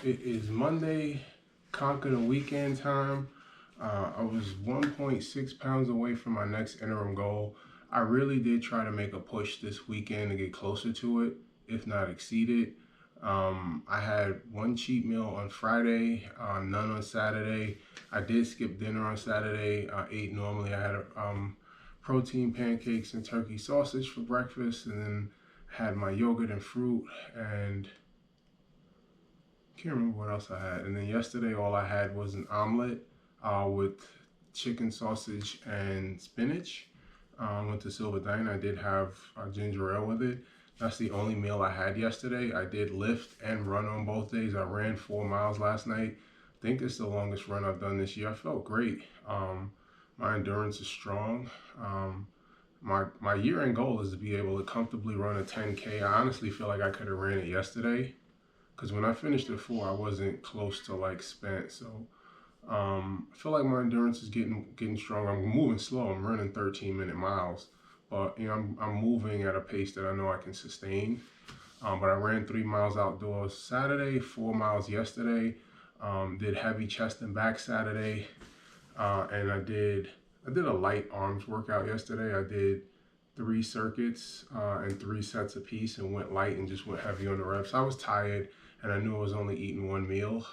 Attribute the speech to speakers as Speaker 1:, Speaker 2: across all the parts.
Speaker 1: It is Monday, conquer the weekend time. I was 1.6 pounds away from my next interim goal. I really did try to make a push this weekend to get closer to it, if not exceed it. I had one cheat meal on Friday, none on Saturday. I did skip dinner on Saturday. I ate normally. I had protein pancakes and turkey sausage for breakfast, and then had my yogurt and fruit, and can't remember what else I had. And then yesterday, all I had was an omelet with chicken sausage and spinach. Went to Silver Dine. I did have ginger ale with it. That's the only meal I had yesterday. I did lift and run on both days. I ran 4 miles last night. I think it's the longest run I've done this year. I felt great. My endurance is strong. My year-end goal is to be able to comfortably run a 10K. I honestly feel like I could have ran it yesterday, because when I finished at 4, I wasn't close to like spent. So I feel like my endurance is getting stronger. I'm moving slow. I'm running 13-minute miles, but I'm moving at a pace that I know I can sustain. But I ran 3 miles outdoors Saturday, 4 miles yesterday. Did heavy chest and back Saturday, and I did a light arms workout yesterday. I did 3 circuits and 3 sets apiece, and went light and just went heavy on the reps. I was tired, and I knew I was only eating one meal.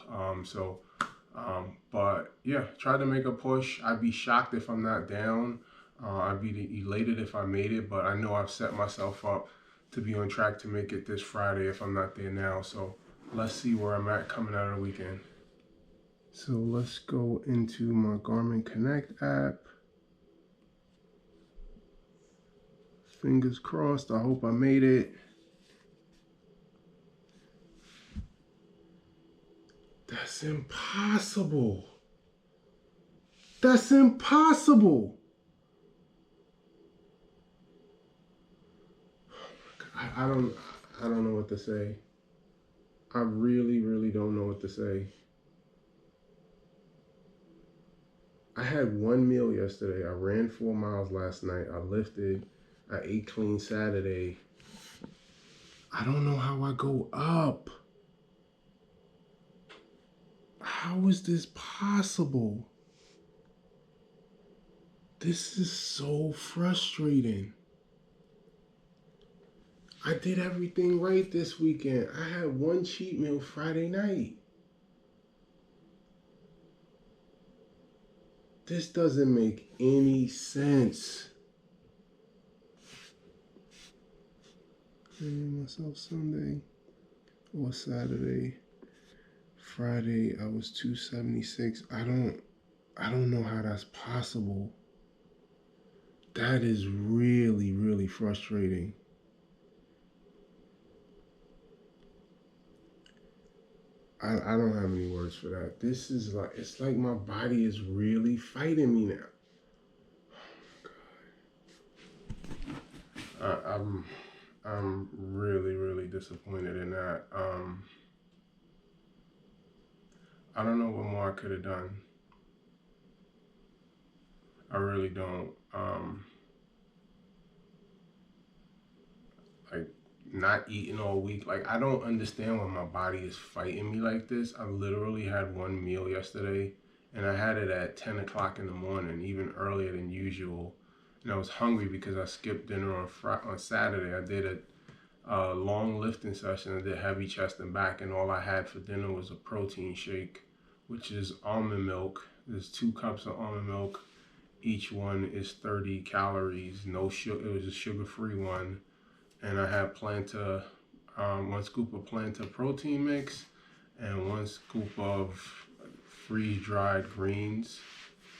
Speaker 1: But yeah, tried to make a push. I'd be shocked if I'm not down. I'd be elated if I made it, but I know I've set myself up to be on track to make it this Friday if I'm not there now. So let's see where I'm at coming out of the weekend. So let's go into my Garmin Connect app. Fingers crossed. I hope I made it. That's impossible. That's impossible. I don't know what to say. I really don't know what to say. I had one meal yesterday. I ran 4 miles last night. I lifted. I ate clean Saturday. I don't know how I go up. How is this possible? This is so frustrating. I did everything right this weekend. I had one cheat meal Friday night. This doesn't make any sense. Training myself Sunday or Saturday. Friday I was 276. I don't know how that's possible. That is really frustrating. I don't have any words for that. This is like, it's like my body is really fighting me now. Oh my God. I'm really disappointed in that. I don't know what more I could have done. I really don't. Like, not eating all week. Like, I don't understand why my body is fighting me like this. I literally had one meal yesterday, and I had it at 10 o'clock in the morning, even earlier than usual. And I was hungry because I skipped dinner on Saturday. I did a long lifting session. I did heavy chest and back, and all I had for dinner was a protein shake, which is almond milk. There's 2 cups of almond milk. Each one is 30 calories. No sugar. It was a sugar-free one. And I had Planta, 1 scoop of Planta protein mix, and 1 scoop of freeze-dried greens.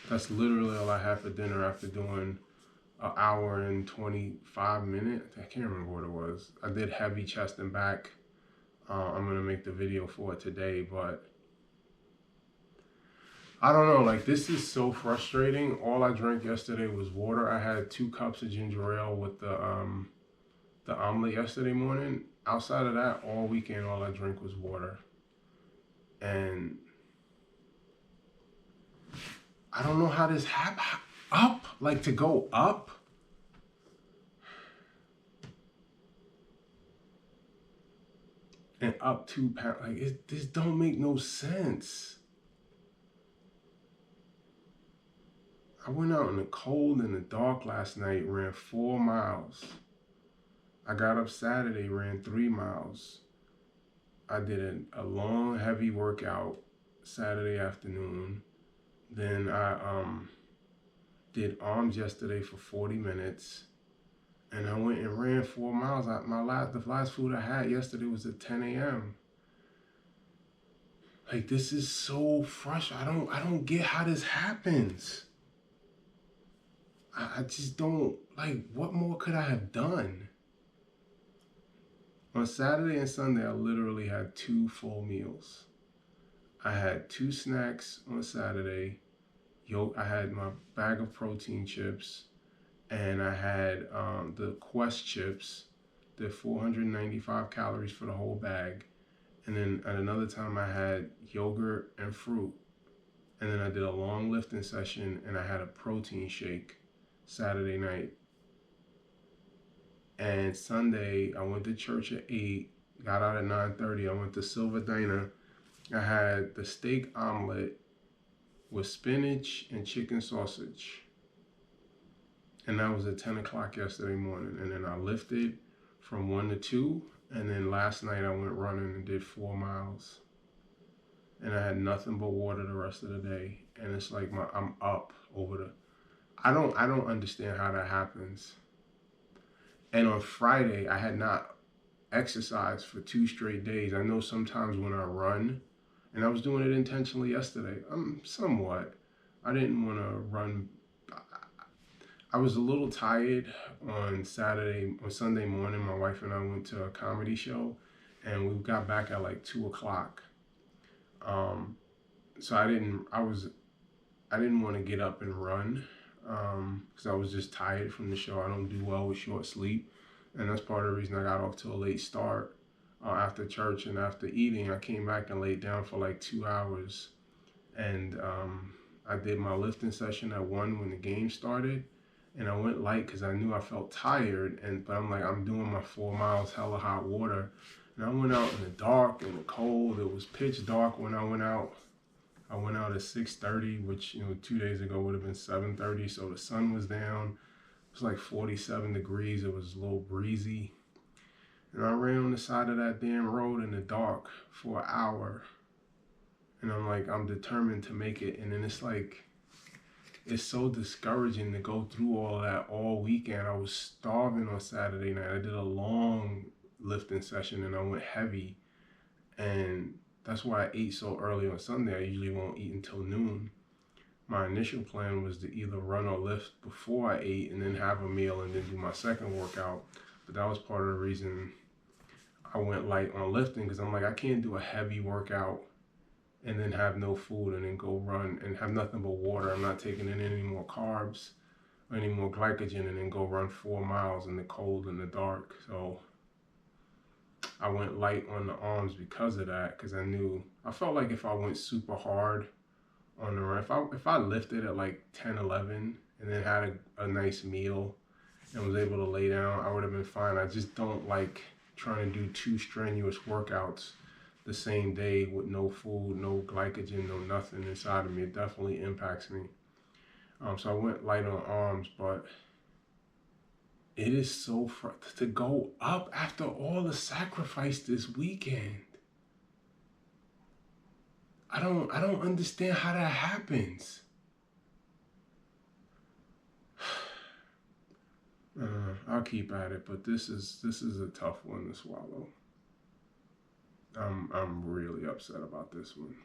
Speaker 1: That's literally all I had for dinner after doing an hour and 25 minutes. I can't remember what it was. I did heavy chest and back. I'm gonna make the video for it today, but I don't know. Like, this is so frustrating. All I drank yesterday was water. I had 2 cups of ginger ale with the omelet yesterday morning. Outside of that, all weekend, all I drank was water. And I don't know how this happened. Up? Like, to go up? and up 2 pounds. Like, this don't make no sense. I went out in the cold and the dark last night, ran 4 miles. I got up Saturday, ran 3 miles. I did a long, heavy workout Saturday afternoon. Then I did arms yesterday for 40 minutes. And I went and ran 4 miles. The last food I had yesterday was at 10 a.m. Like, this is so frustrating. I don't get how this happens. I just don't, like, what more could I have done? On Saturday and Sunday, I literally had 2 full meals. I had 2 snacks on Saturday. I had my bag of protein chips, and I had the Quest chips. They're 495 calories for the whole bag. And then at another time, I had yogurt and fruit. And then I did a long lifting session, and I had a protein shake Saturday night. And Sunday, I went to church at 8, got out at 9:30. I went to Silver Diner. I had the steak omelet with spinach and chicken sausage. And that was at 10 o'clock yesterday morning. And then I lifted from 1 to 2. And then last night I went running and did 4 miles. And I had nothing but water the rest of the day. And it's like I'm up over the... I don't understand how that happens. And on Friday, I had not exercised for 2 straight days. I know sometimes when I run, and I was doing it intentionally yesterday, somewhat. I didn't want to run. I was a little tired on Sunday morning. My wife and I went to a comedy show, and we got back at like 2 o'clock. So I didn't want to get up and run. Because I was just tired from the show. I don't do well with short sleep, and that's part of the reason I got off to a late start. After church and after eating, I came back and laid down for like 2 hours, and I did my lifting session at 1 when the game started, and I went light because I knew I felt tired, but I'm doing my 4 miles, hella hot water, and I went out in the dark and the cold. It was pitch dark when I went out. I went out at 6:30, which 2 days ago would have been 7:30. So the sun was down. It was like 47 degrees. It was a little breezy. And I ran on the side of that damn road in the dark for an hour. And I'm determined to make it. And then it's so discouraging to go through all of that all weekend. I was starving on Saturday night. I did a long lifting session and I went heavy. And that's why I ate so early on Sunday. I usually won't eat until noon. My initial plan was to either run or lift before I ate and then have a meal and then do my second workout. But that was part of the reason I went light on lifting, because I can't do a heavy workout and then have no food and then go run and have nothing but water. I'm not taking in any more carbs or any more glycogen and then go run 4 miles in the cold and the dark. So I went light on the arms because of that, because I felt like if I went super hard on the run, if I lifted at like 10, 11 and then had a nice meal and was able to lay down, I would have been fine. I just don't like trying to do 2 strenuous workouts the same day with no food, no glycogen, no nothing inside of me. It definitely impacts me. So I went light on arms, but it is so to go up after all the sacrifice this weekend. I don't understand how that happens. I'll keep at it, but this is a tough one to swallow. I'm really upset about this one.